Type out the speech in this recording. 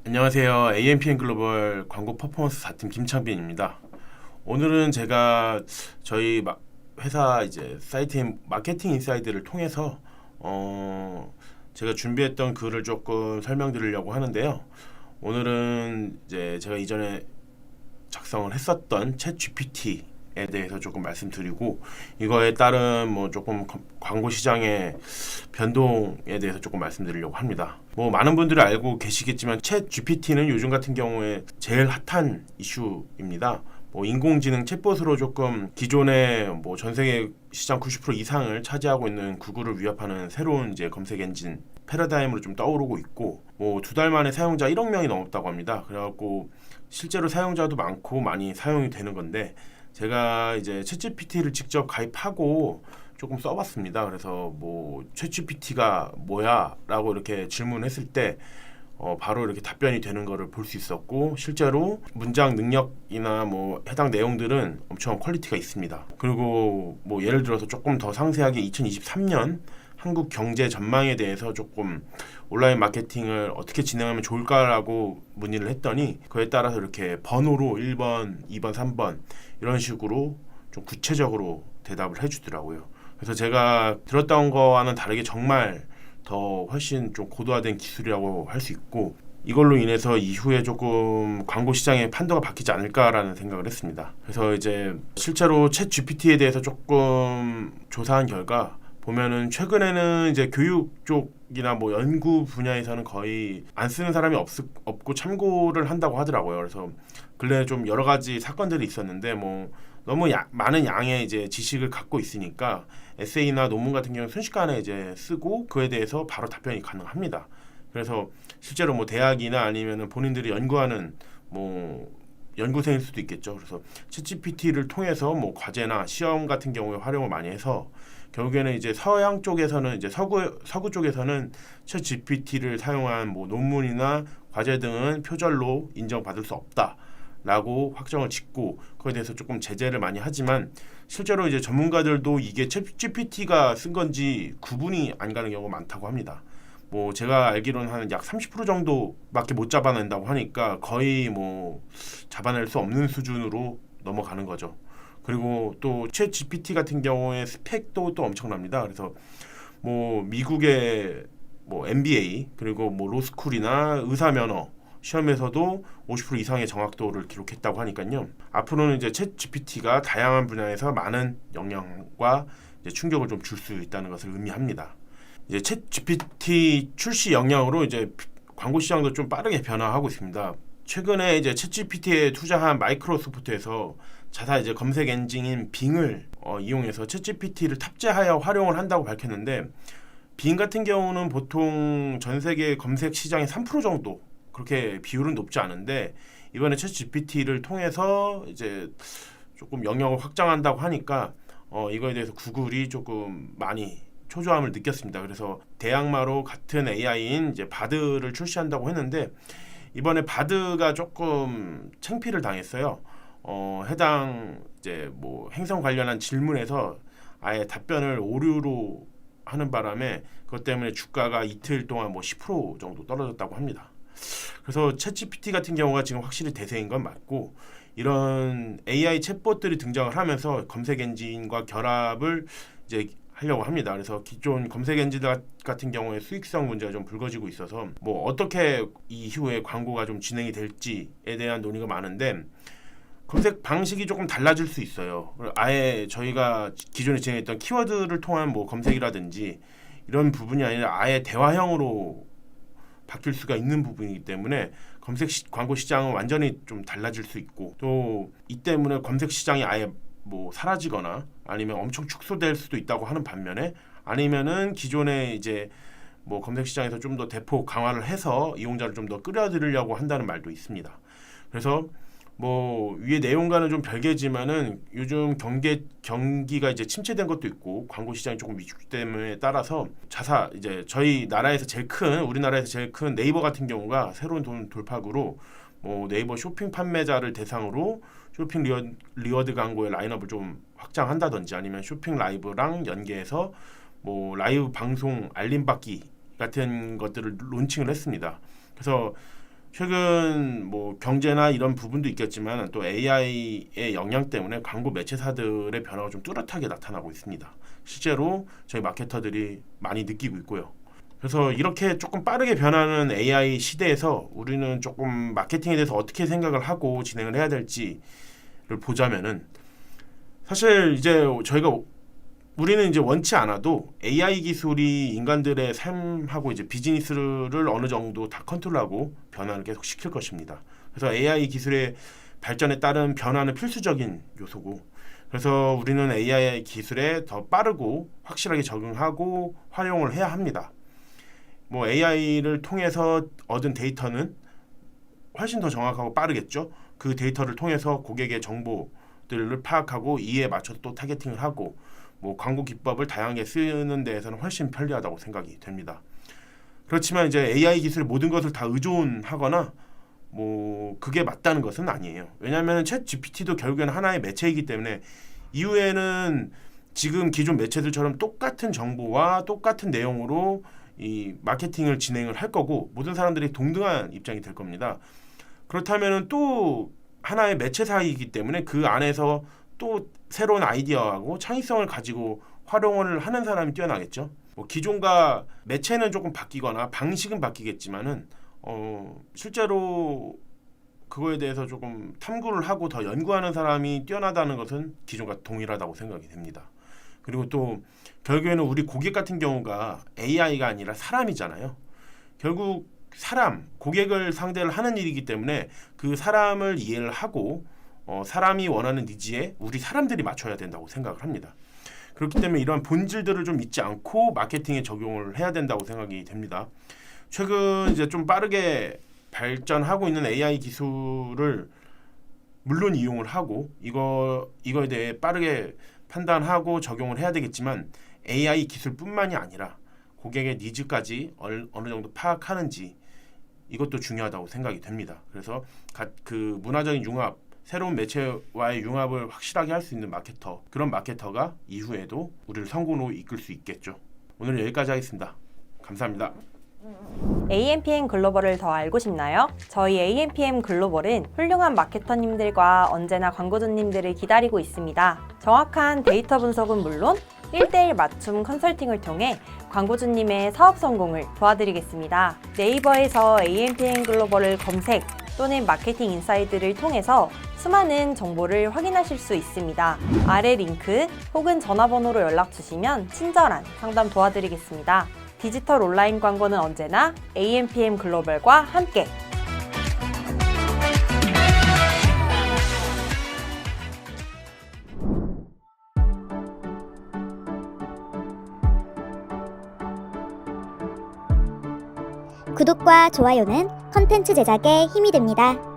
안녕하세요. AMPM 글로벌 광고 퍼포먼스 4팀 김창빈입니다. 오늘은 제가 저희 회사 이제 사이트 마케팅 인사이드를 통해서 제가 준비했던 글을 조금 설명드리려고 하는데요. 오늘은 이제 제가 이전에 작성을 했었던 챗 GPT에 대해서 조금 말씀드리고, 이거에 따른 뭐 조금 광고 시장의 변동에 대해서 조금 말씀드리려고 합니다. 뭐 많은 분들이 알고 계시겠지만 챗 GPT는 요즘 같은 경우에 제일 핫한 이슈입니다. 뭐 인공지능 챗봇으로 조금 기존의 뭐 전 세계 시장 90% 이상을 차지하고 있는 구글을 위협하는 새로운 이제 검색 엔진 패러다임으로 좀 떠오르고 있고, 뭐 2달 만에 사용자 1억 명이 넘었다고 합니다. 그래갖고 실제로 사용자도 많고 많이 사용이 되는 건데, 제가 이제 챗GPT를 직접 가입하고 조금 써봤습니다. 그래서 뭐 챗GPT가 뭐야? 라고 이렇게 질문했을 때 바로 이렇게 답변이 되는 거를 볼 수 있었고, 실제로 문장 능력이나 뭐 해당 내용들은 엄청 퀄리티가 있습니다. 그리고 뭐 예를 들어서 조금 더 상세하게 2023년 한국 경제 전망에 대해서 조금 온라인 마케팅을 어떻게 진행하면 좋을까라고 문의를 했더니, 그에 따라서 이렇게 번호로 1번, 2번, 3번 이런 식으로 좀 구체적으로 대답을 해주더라고요. 그래서 제가 들었던 거와는 다르게 정말 더 훨씬 좀 고도화된 기술이라고 할 수 있고, 이걸로 인해서 이후에 조금 광고 시장의 판도가 바뀌지 않을까라는 생각을 했습니다. 그래서 이제 실제로 챗 GPT에 대해서 조금 조사한 결과 보면은 최근에는 이제 교육 쪽이나 뭐 연구 분야에서는 거의 안 쓰는 사람이 없고 참고를 한다고 하더라고요. 그래서 근래 좀 여러 가지 사건들이 있었는데, 뭐 너무 많은 양의 이제 지식을 갖고 있으니까 에세이나 논문 같은 경우는 순식간에 이제 쓰고 그에 대해서 바로 답변이 가능합니다. 그래서 실제로 뭐 대학이나 아니면은 본인들이 연구하는 뭐 연구생일 수도 있겠죠. 그래서 챗GPT를 통해서 뭐 과제나 시험 같은 경우에 활용을 많이 해서, 결국에는 이제 서양 쪽에서는 이제 서구 쪽에서는 챗 GPT를 사용한 뭐 논문이나 과제 등은 표절로 인정받을 수 없다라고 확정을 짓고, 그에 대해서 조금 제재를 많이 하지만, 실제로 이제 전문가들도 이게 챗 GPT가 쓴 건지 구분이 안 가는 경우가 많다고 합니다. 뭐 제가 알기로는 한 약 30% 정도밖에 못 잡아낸다고 하니까 거의 뭐 잡아낼 수 없는 수준으로 넘어가는 거죠. 그리고 또 챗 GPT 같은 경우에 스펙도 또 엄청납니다. 그래서 뭐 미국의 뭐 MBA 그리고 뭐 로스쿨이나 의사 면허 시험에서도 50% 이상의 정확도를 기록했다고 하니까요. 앞으로는 이제 챗 GPT가 다양한 분야에서 많은 영향과 이제 충격을 좀 줄 수 있다는 것을 의미합니다. 이제 챗 GPT 출시 영향으로 이제 광고 시장도 좀 빠르게 변화하고 있습니다. 최근에 이제 챗 GPT에 투자한 마이크로소프트에서 자사 이제 검색 엔진인 빙을 이용해서 챗 GPT를 탑재하여 활용을 한다고 밝혔는데, 빙 같은 경우는 보통 전 세계 검색 시장의 3% 정도, 그렇게 비율은 높지 않은데, 이번에 챗 GPT를 통해서 이제 조금 영역을 확장한다고 하니까 이거에 대해서 구글이 조금 많이 초조함을 느꼈습니다. 그래서 대항마로 같은 AI인 이제 바드를 출시한다고 했는데, 이번에 바드가 조금 창피를 당했어요. 해당 이제 뭐 행성 관련한 질문에서 아예 답변을 오류로 하는 바람에 그것 때문에 주가가 이틀 동안 뭐 10% 정도 떨어졌다고 합니다. 그래서 챗GPT 같은 경우가 지금 확실히 대세인 건 맞고, 이런 AI 챗봇들이 등장을 하면서 검색 엔진과 결합을 이제 하려고 합니다. 그래서 기존 검색 엔진 같은 경우에 수익성 문제가 좀 불거지고 있어서 뭐 어떻게 이후에 광고가 좀 진행이 될지에 대한 논의가 많은데, 검색 방식이 조금 달라질 수 있어요. 아예 저희가 기존에 진행했던 키워드를 통한 뭐 검색이라든지 이런 부분이 아니라 아예 대화형으로 바뀔 수가 있는 부분이기 때문에 검색 광고 시장은 완전히 좀 달라질 수 있고, 또 이 때문에 검색 시장이 아예 뭐 사라지거나 아니면 엄청 축소될 수도 있다고 하는 반면에, 아니면은 기존에 이제 뭐 검색 시장에서 좀 더 대폭 강화를 해서 이용자를 좀 더 끌어들이려고 한다는 말도 있습니다. 그래서 뭐 위에 내용과는 좀 별개지만은 요즘 경기가 이제 침체된 것도 있고 광고 시장이 조금 위축됨에 따라서 이제 우리나라에서 제일 큰 네이버 같은 경우가 새로운 돌파구로 뭐 네이버 쇼핑 판매자를 대상으로 쇼핑 리워드 광고의 라인업을 좀 확장한다든지 아니면 쇼핑 라이브랑 연계해서 뭐 라이브 방송 알림받기 같은 것들을 론칭을 했습니다. 그래서 최근 뭐 경제나 이런 부분도 있겠지만 또 AI의 영향 때문에 광고 매체사들의 변화가 좀 뚜렷하게 나타나고 있습니다. 실제로 저희 마케터들이 많이 느끼고 있고요. 그래서 이렇게 조금 빠르게 변하는 AI 시대에서 우리는 조금 마케팅에 대해서 어떻게 생각을 하고 진행을 해야 될지를 보자면은 사실 이제 우리는 이제 원치 않아도 AI 기술이 인간들의 삶하고 이제 비즈니스를 어느 정도 다 컨트롤하고 변화를 계속 시킬 것입니다. 그래서 AI 기술의 발전에 따른 변화는 필수적인 요소고, 그래서 우리는 AI 기술에 더 빠르고 확실하게 적응하고 활용을 해야 합니다. 뭐 AI를 통해서 얻은 데이터는 훨씬 더 정확하고 빠르겠죠. 그 데이터를 통해서 고객의 정보들을 파악하고 이에 맞춰서 또 타겟팅을 하고 뭐 광고 기법을 다양하게 쓰는 데에서는 훨씬 편리하다고 생각이 됩니다. 그렇지만 이제 AI 기술의 모든 것을 다 의존하거나 뭐 그게 맞다는 것은 아니에요. 왜냐하면 챗 GPT도 결국에는 하나의 매체이기 때문에 이후에는 지금 기존 매체들처럼 똑같은 정보와 똑같은 내용으로 이 마케팅을 진행을 할 거고 모든 사람들이 동등한 입장이 될 겁니다. 그렇다면 또 하나의 매체사이기 때문에 그 안에서 또 새로운 아이디어하고 창의성을 가지고 활용을 하는 사람이 뛰어나겠죠. 뭐 기존과 매체는 조금 바뀌거나 방식은 바뀌겠지만은 실제로 그거에 대해서 조금 탐구를 하고 더 연구하는 사람이 뛰어나다는 것은 기존과 동일하다고 생각이 됩니다. 그리고 또 결국에는 우리 고객 같은 경우가 AI가 아니라 사람이잖아요. 결국 고객을 상대를 하는 일이기 때문에 그 사람을 이해를 하고 사람이 원하는 니즈에 우리 사람들이 맞춰야 된다고 생각을 합니다. 그렇기 때문에 이러한 본질들을 좀 잊지 않고 마케팅에 적용을 해야 된다고 생각이 됩니다. 최근 이제 좀 빠르게 발전하고 있는 AI 기술을 물론 이용을 하고 이거에 대해 빠르게 판단하고 적용을 해야 되겠지만 AI 기술뿐만이 아니라 고객의 니즈까지 어느 정도 파악하는지 이것도 중요하다고 생각이 됩니다. 그래서 그 문화적인 융합, 새로운 매체와의 융합을 확실하게 할 수 있는 그런 마케터가 이후에도 우리를 성공으로 이끌 수 있겠죠. 오늘 여기까지 하겠습니다. 감사합니다. AMPM 글로벌을 더 알고 싶나요? 저희 AMPM 글로벌은 훌륭한 마케터님들과 언제나 광고주님들을 기다리고 있습니다. 정확한 데이터 분석은 물론 1:1 맞춤 컨설팅을 통해 광고주님의 사업 성공을 도와드리겠습니다. 네이버에서 AMPM 글로벌을 검색 또는 마케팅 인사이드를 통해서 수많은 정보를 확인하실 수 있습니다. 아래 링크 혹은 전화번호로 연락 주시면 친절한 상담 도와드리겠습니다. 디지털 온라인 광고는 언제나 AMPM 글로벌과 함께. 구독과 좋아요는 컨텐츠 제작에 힘이 됩니다.